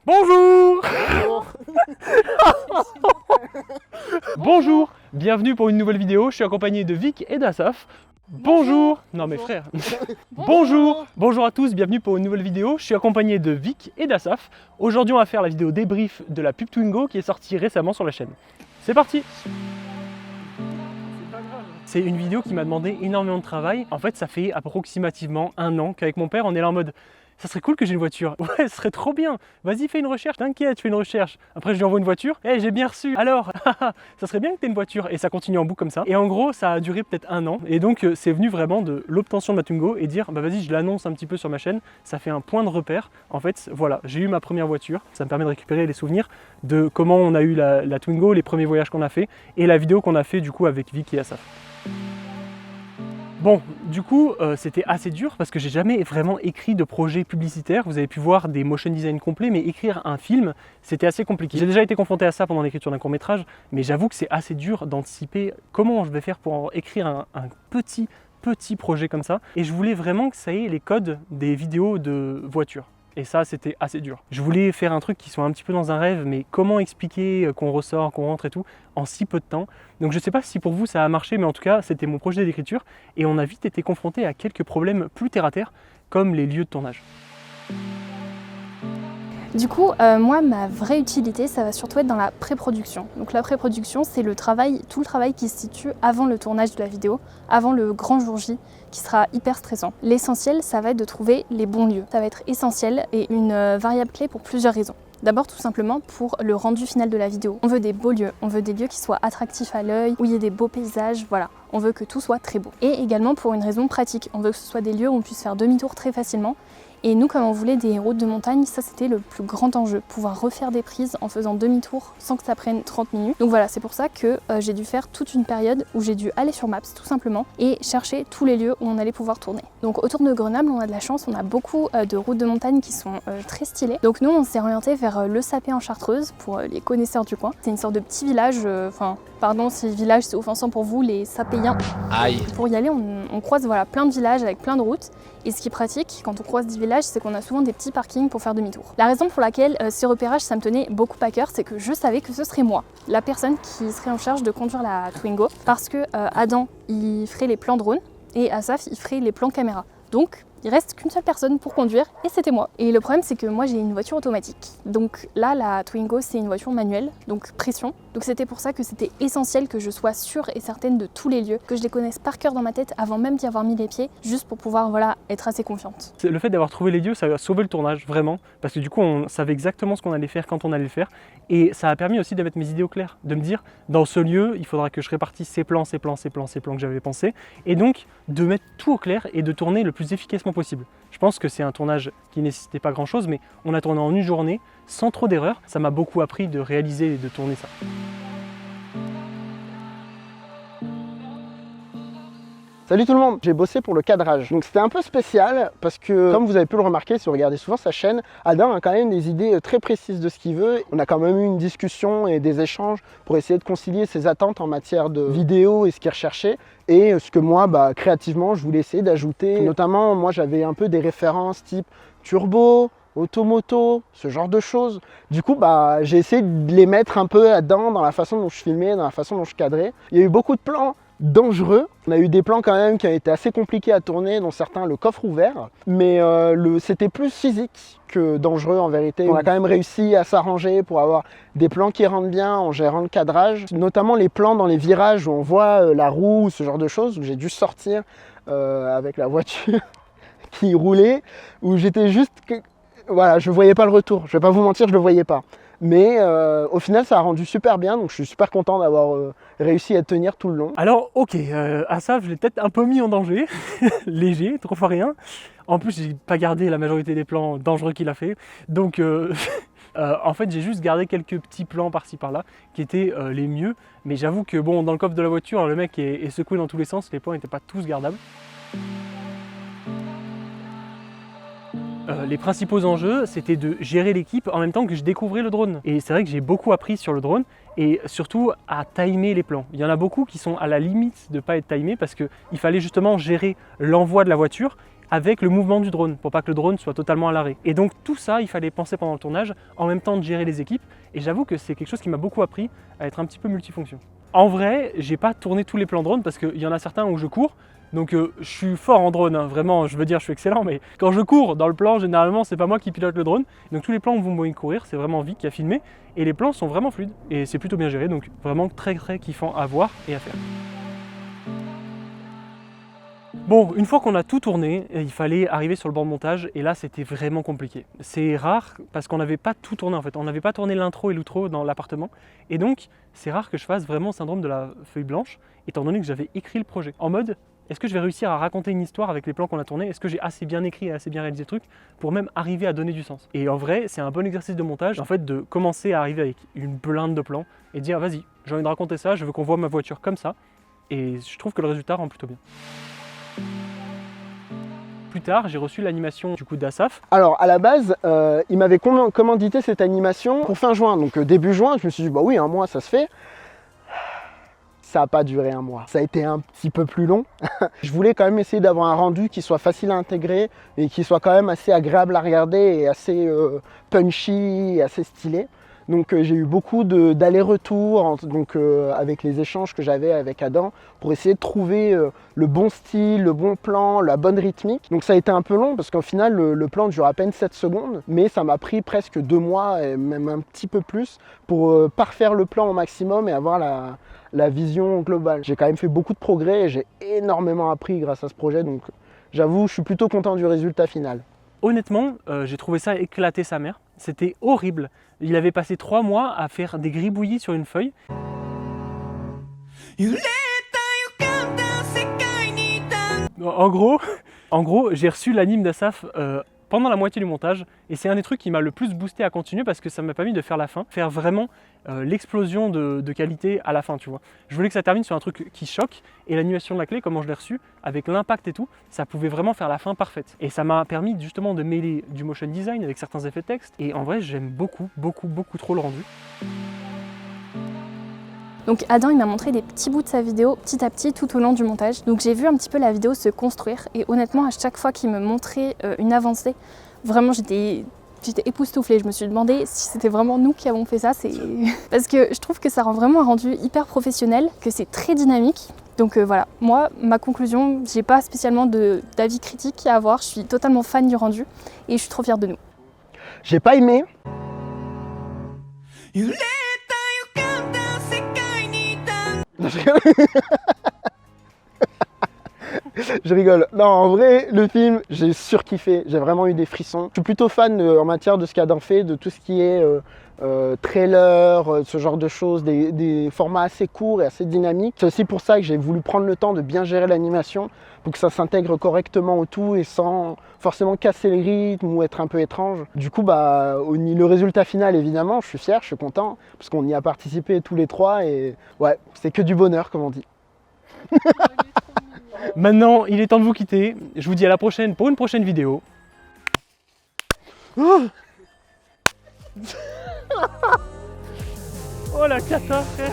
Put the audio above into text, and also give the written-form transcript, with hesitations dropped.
Bonjour. Bonjour, bienvenue pour une nouvelle vidéo, je suis accompagné de Vic et d'Asaf. Bonjour. Non mais frère. Bonjour à tous, bienvenue pour une nouvelle vidéo, je suis accompagné de Vic et d'Asaf. Aujourd'hui on va faire la vidéo débrief de la pub Twingo qui est sortie récemment sur la chaîne. C'est parti. C'est une vidéo qui m'a demandé énormément de travail. En fait ça fait approximativement un an qu'avec mon père on est là en mode ça serait cool que j'ai une voiture. Ouais, ce serait trop bien. Vas-y, fais une recherche. T'inquiète, je fais une recherche. Après, je lui envoie une voiture. Eh, j'ai bien reçu. Alors, ça serait bien que tu aies une voiture. Et ça continue en boucle comme ça. Et en gros, ça a duré peut-être un an. Et donc, c'est venu vraiment de l'obtention de ma Twingo et dire, bah vas-y, je l'annonce un petit peu sur ma chaîne. Ça fait un point de repère. En fait, voilà, j'ai eu ma première voiture. Ça me permet de récupérer les souvenirs de comment on a eu la Twingo, les premiers voyages qu'on a fait et la vidéo qu'on a fait du coup avec Vic et Asaf. Bon, du coup, c'était assez dur parce que j'ai jamais vraiment écrit de projet publicitaire. Vous avez pu voir des motion design complets, mais écrire un film, c'était assez compliqué. J'ai déjà été confronté à ça pendant l'écriture d'un court-métrage, mais j'avoue que c'est assez dur d'anticiper comment je vais faire pour écrire un petit projet comme ça. Et je voulais vraiment que ça ait les codes des vidéos de voiture. Et ça, c'était assez dur. Je voulais faire un truc qui soit un petit peu dans un rêve, mais comment expliquer qu'on ressort, qu'on rentre et tout, en si peu de temps. Donc je sais pas si pour vous ça a marché, mais en tout cas, c'était mon projet d'écriture. Et on a vite été confronté à quelques problèmes plus terre à terre, comme les lieux de tournage. Du coup, moi, ma vraie utilité, ça va surtout être dans la pré-production. Donc la pré-production, c'est tout le travail qui se situe avant le tournage de la vidéo, avant le grand jour J, qui sera hyper stressant. L'essentiel, ça va être de trouver les bons lieux. Ça va être essentiel et une variable clé pour plusieurs raisons. D'abord, tout simplement pour le rendu final de la vidéo. On veut des beaux lieux, on veut des lieux qui soient attractifs à l'œil, où il y ait des beaux paysages, voilà. On veut que tout soit très beau. Et également pour une raison pratique, on veut que ce soit des lieux où on puisse faire demi-tour très facilement. Et nous, comme on voulait des routes de montagne, ça c'était le plus grand enjeu, pouvoir refaire des prises en faisant demi-tour sans que ça prenne 30 minutes. Donc voilà, c'est pour ça que j'ai dû faire toute une période où j'ai dû aller sur Maps tout simplement et chercher tous les lieux où on allait pouvoir tourner. Donc autour de Grenoble, on a de la chance, on a beaucoup de routes de montagne qui sont très stylées. Donc nous, on s'est orienté vers Le Sapé en Chartreuse, pour les connaisseurs du coin. C'est une sorte de petit village, pardon si village c'est offensant pour vous, les Sapéiens. Aïe. Pour y aller, on croise voilà, plein de villages avec plein de routes. Et ce qui est pratique quand on croise des villages, c'est qu'on a souvent des petits parkings pour faire demi-tour. La raison pour laquelle ces repérages, ça me tenait beaucoup à cœur, c'est que je savais que ce serait moi, la personne qui serait en charge de conduire la Twingo. Parce que Adam, il ferait les plans drone et Asaf, il ferait les plans caméra. Donc, il reste qu'une seule personne pour conduire et c'était moi. Et le problème c'est que moi j'ai une voiture automatique. Donc là la Twingo c'est une voiture manuelle, donc pression. Donc c'était pour ça que c'était essentiel que je sois sûre et certaine de tous les lieux, que je les connaisse par cœur dans ma tête avant même d'y avoir mis les pieds, juste pour pouvoir voilà, être assez confiante. Le fait d'avoir trouvé les lieux, ça a sauvé le tournage, vraiment. Parce que du coup on savait exactement ce qu'on allait faire quand on allait le faire. Et ça a permis aussi de mettre mes idées au clair, de me dire dans ce lieu il faudra que je répartisse ces plans que j'avais pensé. Et donc de mettre tout au clair et de tourner le plus efficacement possible. Je pense que c'est un tournage qui nécessitait pas grand chose, mais on a tourné en une journée, sans trop d'erreurs. Ça m'a beaucoup appris de réaliser et de tourner ça. Salut tout le monde, j'ai bossé pour le cadrage. Donc c'était un peu spécial parce que, comme vous avez pu le remarquer si vous regardez souvent sa chaîne, Adam a quand même des idées très précises de ce qu'il veut. On a quand même eu une discussion et des échanges pour essayer de concilier ses attentes en matière de vidéo et ce qu'il recherchait. Et ce que moi, créativement, je voulais essayer d'ajouter. Notamment, moi j'avais un peu des références type turbo, automoto, ce genre de choses. Du coup, j'ai essayé de les mettre un peu là-dedans, dans la façon dont je filmais, dans la façon dont je cadrais. Il y a eu beaucoup de plans dangereux. On a eu des plans quand même qui ont été assez compliqués à tourner, dont certains le coffre ouvert, mais c'était plus physique que dangereux en vérité. On a quand même réussi à s'arranger pour avoir des plans qui rentrent bien en gérant le cadrage, notamment les plans dans les virages où on voit la roue, ce genre de choses, où j'ai dû sortir avec la voiture qui roulait, où j'étais juste... Voilà, je voyais pas le retour, je vais pas vous mentir, je le voyais pas. Mais au final, ça a rendu super bien, donc je suis super content d'avoir réussi à tenir tout le long. Alors, ok, Asaf, je l'ai peut-être un peu mis en danger, léger, trop fois rien. En plus, j'ai pas gardé la majorité des plans dangereux qu'il a fait. Donc, en fait, j'ai juste gardé quelques petits plans par-ci par-là qui étaient les mieux. Mais j'avoue que, bon, dans le coffre de la voiture, le mec est secoué dans tous les sens, les plans n'étaient pas tous gardables. Les principaux enjeux, c'était de gérer l'équipe en même temps que je découvrais le drone. Et c'est vrai que j'ai beaucoup appris sur le drone et surtout à timer les plans. Il y en a beaucoup qui sont à la limite de ne pas être timés parce qu'il fallait justement gérer l'envoi de la voiture avec le mouvement du drone, pour pas que le drone soit totalement à l'arrêt. Et donc tout ça, il fallait penser pendant le tournage, en même temps de gérer les équipes, et j'avoue que c'est quelque chose qui m'a beaucoup appris à être un petit peu multifonction. En vrai, j'ai pas tourné tous les plans drone, parce qu'il y en a certains où je cours, donc je suis fort en drone, hein, vraiment, je veux dire, je suis excellent, mais quand je cours dans le plan, généralement, c'est pas moi qui pilote le drone. Donc tous les plans où vous me voyez courir, c'est vraiment Vic qui a filmé, et les plans sont vraiment fluides, et c'est plutôt bien géré, donc vraiment très très kiffant à voir et à faire. Bon, une fois qu'on a tout tourné, il fallait arriver sur le banc de montage, et là c'était vraiment compliqué. C'est rare parce qu'on n'avait pas tout tourné en fait, on n'avait pas tourné l'intro et l'outro dans l'appartement, et donc c'est rare que je fasse vraiment le syndrome de la feuille blanche, étant donné que j'avais écrit le projet. En mode, est-ce que je vais réussir à raconter une histoire avec les plans qu'on a tournés? Est-ce que j'ai assez bien écrit et assez bien réalisé le truc pour même arriver à donner du sens? Et en vrai, c'est un bon exercice de montage, en fait, de commencer à arriver avec une blinde de plans et dire vas-y, j'ai envie de raconter ça, je veux qu'on voit ma voiture comme ça, et je trouve que le résultat rend plutôt bien. Plus tard, j'ai reçu l'animation du coup d'Asaph. Alors à la base, il m'avait commandité cette animation pour fin juin, donc début juin, je me suis dit bah oui, un mois ça se fait. Ça n'a pas duré un mois, ça a été un petit peu plus long. Je voulais quand même essayer d'avoir un rendu qui soit facile à intégrer et qui soit quand même assez agréable à regarder et assez punchy et assez stylé. Donc j'ai eu beaucoup d'allers-retours avec les échanges que j'avais avec Adam pour essayer de trouver le bon style, le bon plan, la bonne rythmique. Donc ça a été un peu long parce qu'au final le plan dure à peine 7 secondes, mais ça m'a pris presque 2 mois et même un petit peu plus pour parfaire le plan au maximum et avoir la vision globale. J'ai quand même fait beaucoup de progrès et j'ai énormément appris grâce à ce projet, donc j'avoue je suis plutôt content du résultat final. Honnêtement, j'ai trouvé ça éclater sa mère. C'était horrible. Il avait passé 3 mois à faire des gribouillis sur une feuille. En gros, j'ai reçu l'anime d'Asaph pendant la moitié du montage, et c'est un des trucs qui m'a le plus boosté à continuer parce que ça m'a permis de faire la fin, faire vraiment l'explosion de qualité à la fin, tu vois. Je voulais que ça termine sur un truc qui choque, et l'animation de la clé, comment je l'ai reçue, avec l'impact et tout, ça pouvait vraiment faire la fin parfaite. Et ça m'a permis justement de mêler du motion design avec certains effets de texte, et en vrai j'aime beaucoup trop le rendu. Donc Adam il m'a montré des petits bouts de sa vidéo petit à petit tout au long du montage. Donc j'ai vu un petit peu la vidéo se construire, et honnêtement à chaque fois qu'il me montrait une avancée, vraiment j'étais époustouflée. Je me suis demandé si c'était vraiment nous qui avons fait ça. Parce que je trouve que ça rend vraiment un rendu hyper professionnel, que c'est très dynamique. Donc voilà, moi, ma conclusion, j'ai pas spécialement d'avis critique à avoir. Je suis totalement fan du rendu et je suis trop fière de nous. J'ai pas aimé. Je rigole. Non, en vrai, le film, j'ai surkiffé. J'ai vraiment eu des frissons. Je suis plutôt fan en matière de ce qu'Adam fait, de tout ce qui est trailer, ce genre de choses, des formats assez courts et assez dynamiques. C'est aussi pour ça que j'ai voulu prendre le temps de bien gérer l'animation pour que ça s'intègre correctement au tout et sans forcément casser le rythme ou être un peu étrange. Du coup, le résultat final, évidemment, je suis fier, je suis content parce qu'on y a participé tous les trois et ouais, c'est que du bonheur, comme on dit. Maintenant, il est temps de vous quitter. Je vous dis à la prochaine pour une prochaine vidéo. Oh la cata, frère.